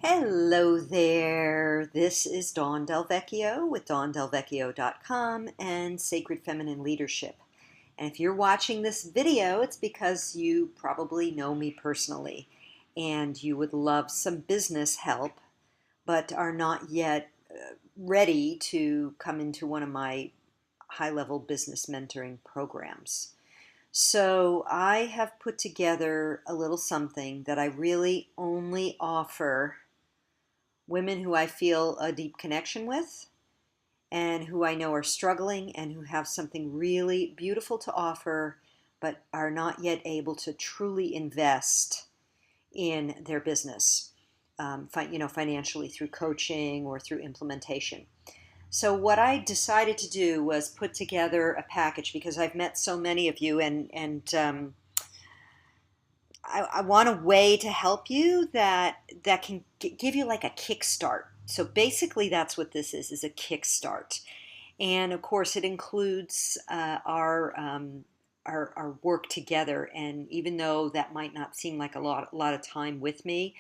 Hello there. This is Dawn Del Vecchio with DawnDelVecchio.com and Sacred Feminine Leadership. And if you're watching this video, it's because you probably know me personally and you would love some business help, but are not yet ready to come into one of my high-level business mentoring programs. So I have put together a little something that I really only offer women who I feel a deep connection with and who I know are struggling and who have something really beautiful to offer but are not yet able to truly invest in their business, financially through coaching or through implementation. So what I decided to do was put together a package because I've met so many of you, and I want a way to help you that can give you like a kickstart. So basically, that's what this is a kickstart. And of course, it includes our work together. And even though that might not seem like a lot of time with me,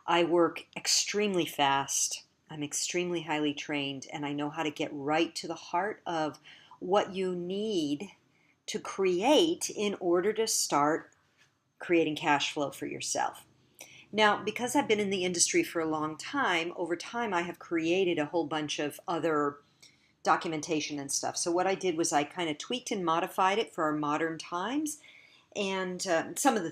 I work extremely fast. I'm extremely highly trained, and I know how to get right to the heart of what you need to create in order to start creating cash flow for yourself. Now, because I've been in the industry for a long time, over time I have created a whole bunch of other documentation and stuff. So what I did was I kind of tweaked and modified it for our modern times. And some of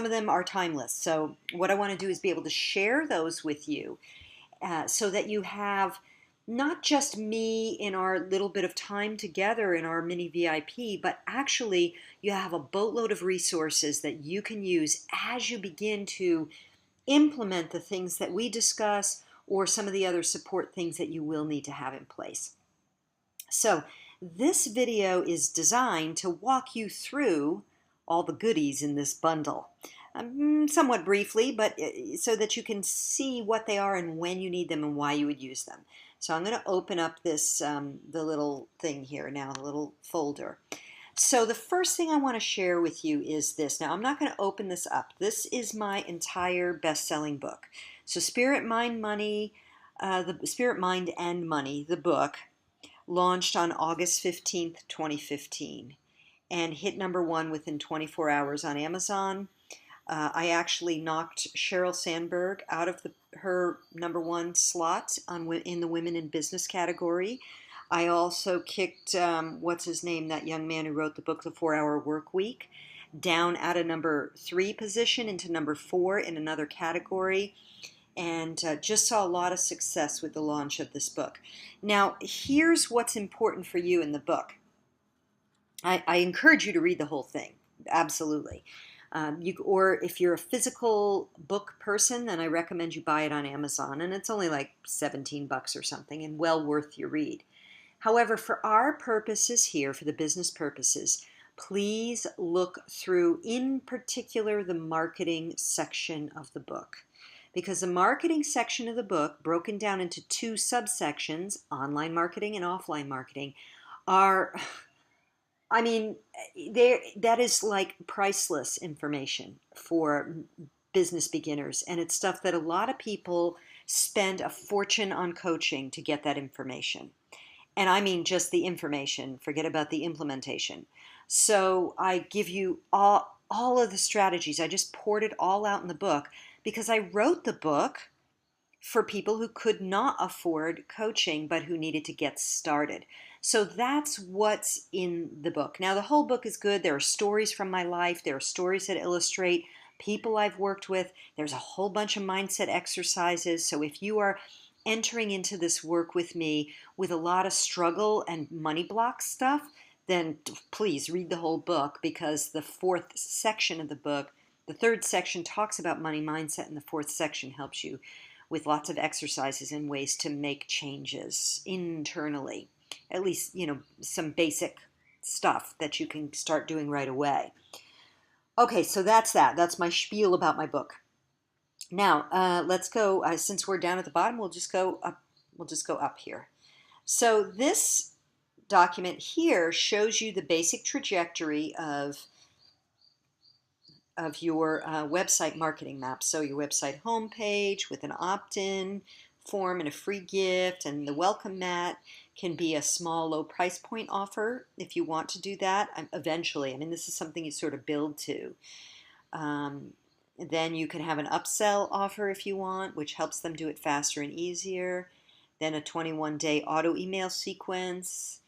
them are timeless. So what I want to do is be able to share those with you so that you have not just me in our little bit of time together in our mini VIP, but actually you have a boatload of resources that you can use as you begin to implement the things that we discuss or some of the other support things that you will need to have in place. So this video is designed to walk you through all the goodies in this bundle. Somewhat briefly, but so that you can see what they are and when you need them and why you would use them. So I'm going to open up this the little thing here now, the little folder. So the first thing I want to share with you is this. Now I'm not going to open this up. This is my entire best-selling book. So Spirit, Mind, Money, the Spirit, Mind, and Money, the book, launched on August 15th, 2015, and hit #1 within 24 hours on Amazon. I actually knocked Sheryl Sandberg out of her #1 slot in the Women in Business category. I also kicked, what's his name, that young man who wrote the book, The 4-Hour Work Week, down out of #3 position into #4 in another category, and just saw a lot of success with the launch of this book. Now, here's what's important for you in the book. I encourage you to read the whole thing, absolutely. Or if you're a physical book person, then I recommend you buy it on Amazon, and it's only like $17 or something, and well worth your read. However, for our purposes here, for the business purposes, please look through, in particular, the marketing section of the book. Because the marketing section of the book, broken down into 2 subsections, online marketing and offline marketing, are, I mean, that is like priceless information for business beginners. And it's stuff that a lot of people spend a fortune on coaching to get that information. And I mean just the information, forget about the implementation. So I give you all of the strategies. I just poured it all out in the book because I wrote the book for people who could not afford coaching but who needed to get started. So that's what's in the book. Now, the whole book is good. There are stories from my life. There are stories that illustrate people I've worked with. There's a whole bunch of mindset exercises. So if you are entering into this work with me with a lot of struggle and money block stuff, then please read the whole book, because the 4th section of the book, the 3rd section talks about money mindset, and the 4th section helps you with lots of exercises and ways to make changes internally. At least, some basic stuff that you can start doing right away. Okay, so that's that. That's my spiel about my book. Now, let's go, since we're down at the bottom, we'll just go up. We'll just go up here. So this document here shows you the basic trajectory of your website marketing map. So your website homepage with an opt-in form and a free gift, and the welcome mat can be a small low price point offer if you want to do that eventually. I mean, this is something you sort of build to. Um, then you can have an upsell offer if you want, which helps them do it faster and easier. Then a 21-day auto email sequence,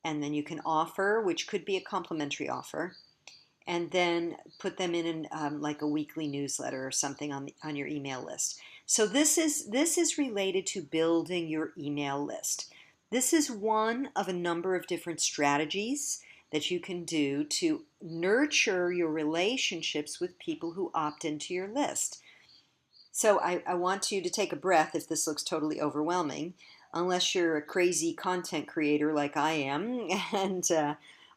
and then you can offer, which could be a complimentary offer, and then put them in like a weekly newsletter or something on your email list. So this is related to building your email list. This is one of a number of different strategies that you can do to nurture your relationships with people who opt into your list. So I want you to take a breath if this looks totally overwhelming, unless you're a crazy content creator like I am, and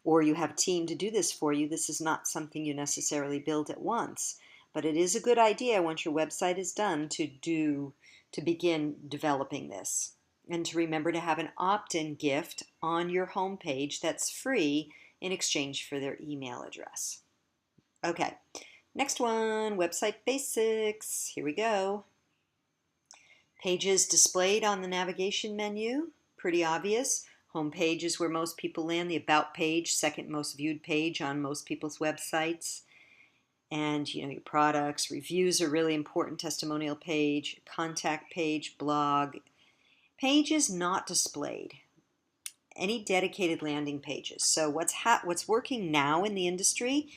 or you have a team to do this for you. This is not something you necessarily build at once, but it is a good idea once your website is done to begin developing this, and to remember to have an opt-in gift on your homepage that's free in exchange for their email address. Okay. Next one, website basics. Here we go. Pages displayed on the navigation menu, pretty obvious. Home page is where most people land. The about page, second most viewed page on most people's websites. And your products, reviews are really important. Testimonial page, contact page, blog. Pages not displayed. Any dedicated landing pages. So what's working now in the industry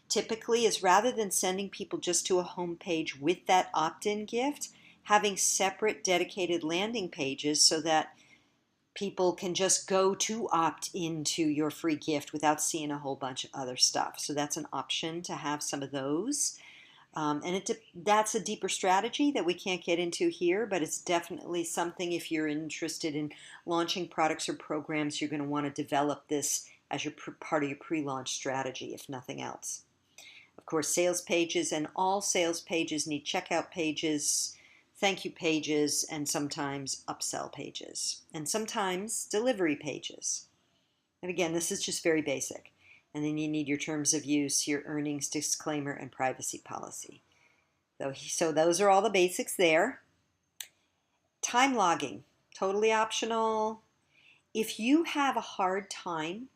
typically is, rather than sending people just to a home page with that opt-in gift, having separate dedicated landing pages so that people can just go to opt into your free gift without seeing a whole bunch of other stuff. So that's an option to have some of those. That's a deeper strategy that we can't get into here, but it's definitely something, if you're interested in launching products or programs, you're going to want to develop this as your part of your pre-launch strategy, if nothing else. Of course, sales pages, and all sales pages need checkout pages, thank you pages, and sometimes upsell pages, and sometimes delivery pages. And again, this is just very basic. And then you need your terms of use, your earnings disclaimer, and privacy policy. So those are all the basics there. Time logging, totally optional. If you have a hard time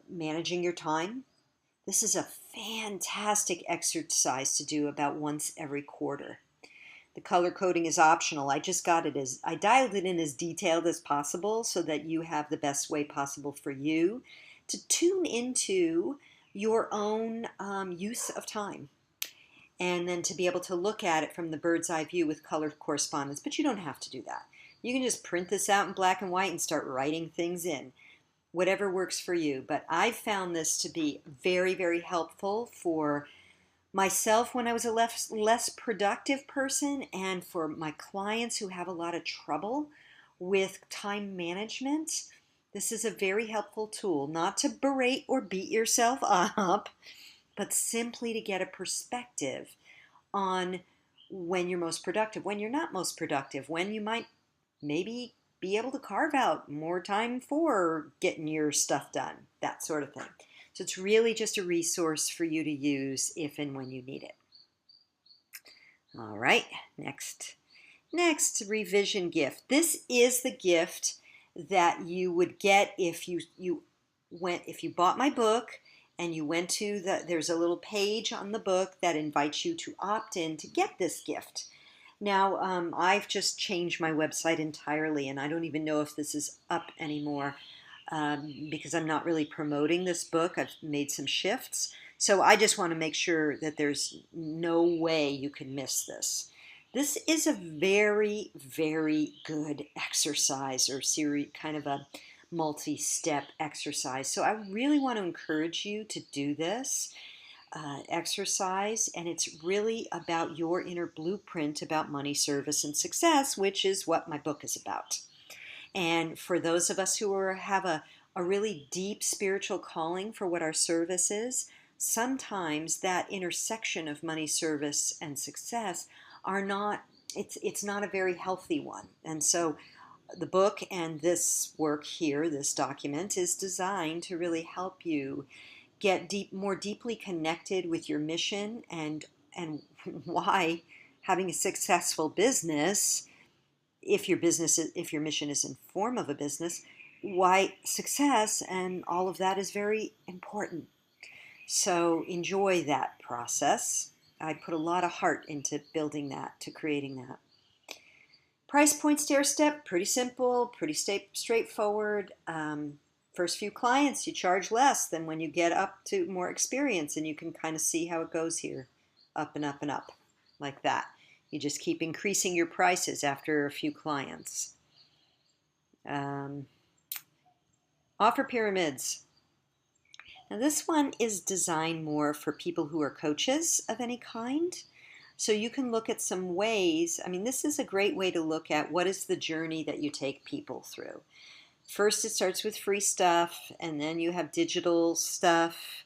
managing your time, this is a fantastic exercise to do about once every quarter. The color coding is optional. I dialed it in as detailed as possible so that you have the best way possible for you to tune into your own use of time, and then to be able to look at it from the bird's eye view with color correspondence. But you don't have to do that. You can just print this out in black and white and start writing things in. Whatever works for you. But I've found this to be very, very helpful for myself when I was a less productive person, and for my clients who have a lot of trouble with time management. This is a very helpful tool, not to berate or beat yourself up, but simply to get a perspective on when you're most productive, when you're not most productive, when you might maybe be able to carve out more time for getting your stuff done, that sort of thing. So it's really just a resource for you to use if and when you need it. All right, next, revision gift. This is the gift that you would get if you bought my book and you went to there's a little page on the book that invites you to opt in to get this gift. Now, I've just changed my website entirely, and I don't even know if this is up anymore. Because I'm not really promoting this book. I've made some shifts. So I just want to make sure that there's no way you can miss this. This is a very, very good exercise, or kind of a multi-step exercise. So I really want to encourage you to do this exercise, and it's really about your inner blueprint about money, service, and success, which is what my book is about. And for those of us who have a really deep spiritual calling for what our service is, sometimes that intersection of money, service, and success it's not a very healthy one. And so the book and this work here, this document, is designed to really help you get more deeply connected with your mission and why having a successful business, if your mission is in form of a business, why success and all of that is very important. So enjoy that process. I put a lot of heart into building that, to creating that. Price point stair step, pretty simple, pretty straightforward. First few clients, you charge less than when you get up to more experience, and you can kind of see how it goes here, up and up and up, like that. You just keep increasing your prices after a few clients. Offer pyramids. Now this one is designed more for people who are coaches of any kind. So you can look at some ways. I mean, this is a great way to look at what is the journey that you take people through. First, it starts with free stuff, and then you have digital stuff,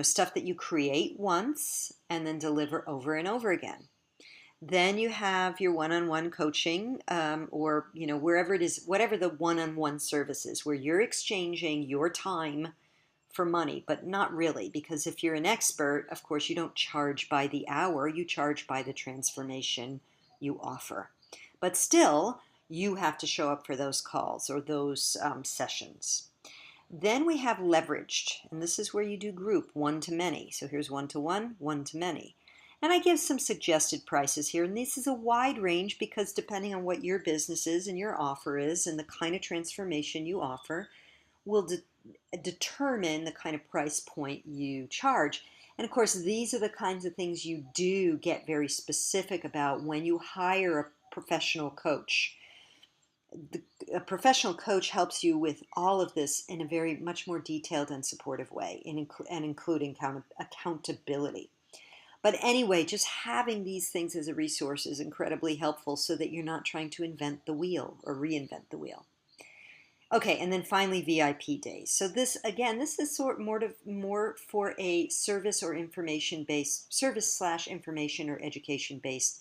stuff that you create once and then deliver over and over again. Then you have your one-on-one coaching, or wherever it is, whatever the one-on-one service is, where you're exchanging your time for money, but not really, because if you're an expert, of course, you don't charge by the hour, you charge by the transformation you offer. But still, you have to show up for those calls or those sessions. Then we have leveraged, and this is where you do group one-to-many. So here's one-to-one, one-to-many. And I give some suggested prices here, and this is a wide range because depending on what your business is and your offer is and the kind of transformation you offer will determine the kind of price point you charge. And of course, these are the kinds of things you do get very specific about when you hire a professional coach. A professional coach helps you with all of this in a very much more detailed and supportive way, and including accountability. But anyway, just having these things as a resource is incredibly helpful so that you're not trying to invent the wheel or reinvent the wheel. Okay, and then finally VIP days. So this is more for a service or information-based, service/information or education-based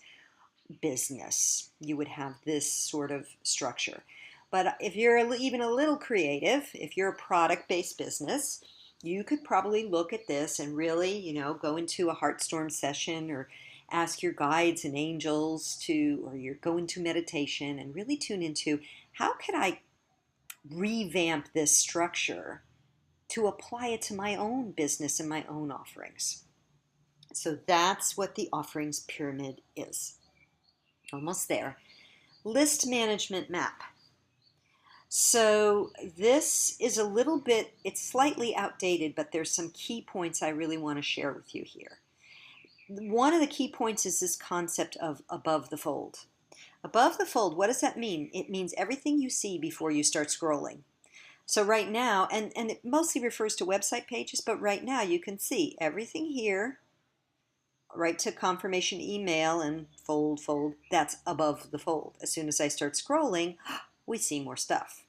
business. You would have this sort of structure. But if you're even a little creative, if you're a product-based business, you could probably look at this and really, go into a Heartstorm session or ask your guides and angels or you're go into meditation and really tune into how could I revamp this structure to apply it to my own business and my own offerings. So that's what the offerings pyramid is. Almost there. List management map. So this is it's slightly outdated, but there's some key points I really want to share with you here. One of the key points is this concept of above the fold. Above the fold, what does that mean? It means everything you see before you start scrolling. So right now, and it mostly refers to website pages, but right now you can see everything here, right to confirmation email and fold, that's above the fold. As soon as I start scrolling, we see more stuff.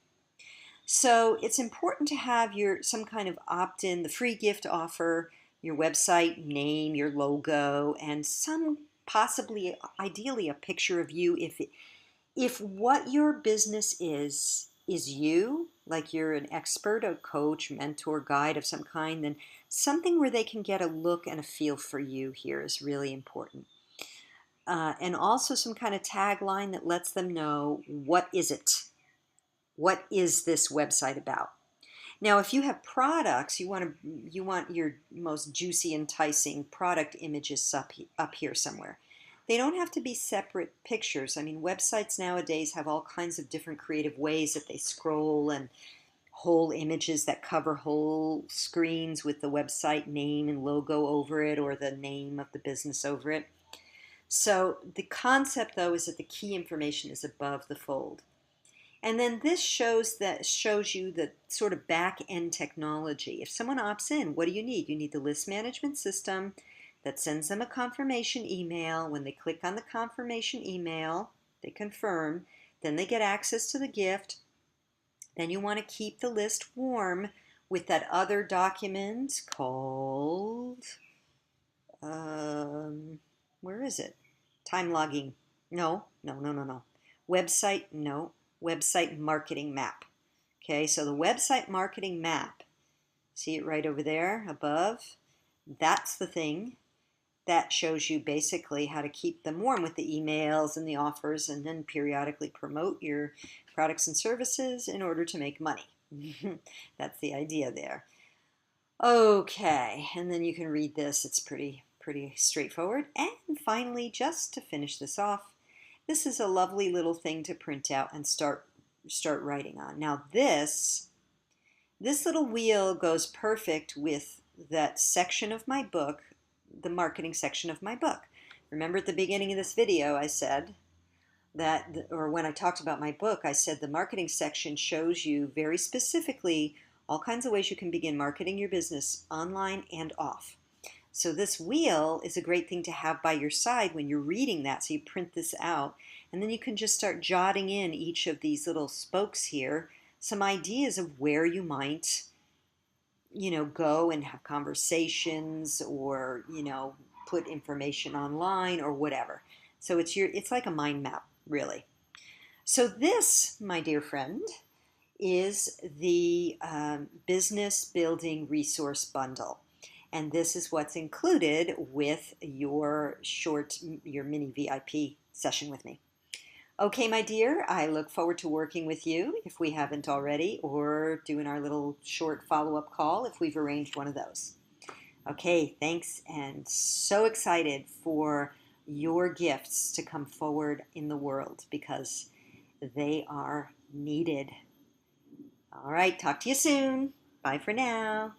So it's important to have some kind of opt-in, the free gift offer, your website name, your logo, and possibly, ideally, a picture of you. If what your business is you, like you're an expert, a coach, mentor, guide of some kind, then something where they can get a look and a feel for you here is really important. And also some kind of tagline that lets them know, what is it? What is this website about? Now, if you have products, you want your most juicy, enticing product images up here somewhere. They don't have to be separate pictures. I mean, websites nowadays have all kinds of different creative ways that they scroll, and whole images that cover whole screens with the website name and logo over it, or the name of the business over it. So the concept, though, is that the key information is above the fold. And then this shows you the sort of back-end technology. If someone opts in, what do you need? You need the list management system that sends them a confirmation email. When they click on the confirmation email, they confirm. Then they get access to the gift. Then you want to keep the list warm with that other document called, where is it? Time logging. No. Website, no. Website marketing map. Okay, so the website marketing map See it right over there above? That's the thing that shows you basically how to keep them warm with the emails and the offers, and then periodically promote your products and services in order to make money. That's the idea there. Okay, and then you can read this. It's pretty straightforward. And finally, just to finish this off, this is a lovely little thing to print out and start writing on. Now this little wheel goes perfect with that section of my book, the marketing section of my book. Remember at the beginning of this video I said that, or when I talked about my book, I said the marketing section shows you very specifically all kinds of ways you can begin marketing your business online and off. So this wheel is a great thing to have by your side when you're reading that. So you print this out, and then you can just start jotting in each of these little spokes here some ideas of where you might, go and have conversations, or, put information online or whatever. So it's like a mind map, really. So this, my dear friend, is the Business Building Resource Bundle. And this is what's included with your mini VIP session with me. Okay, my dear, I look forward to working with you if we haven't already, or doing our little short follow-up call if we've arranged one of those. Okay, thanks, and so excited for your gifts to come forward in the world because they are needed. All right, talk to you soon. Bye for now.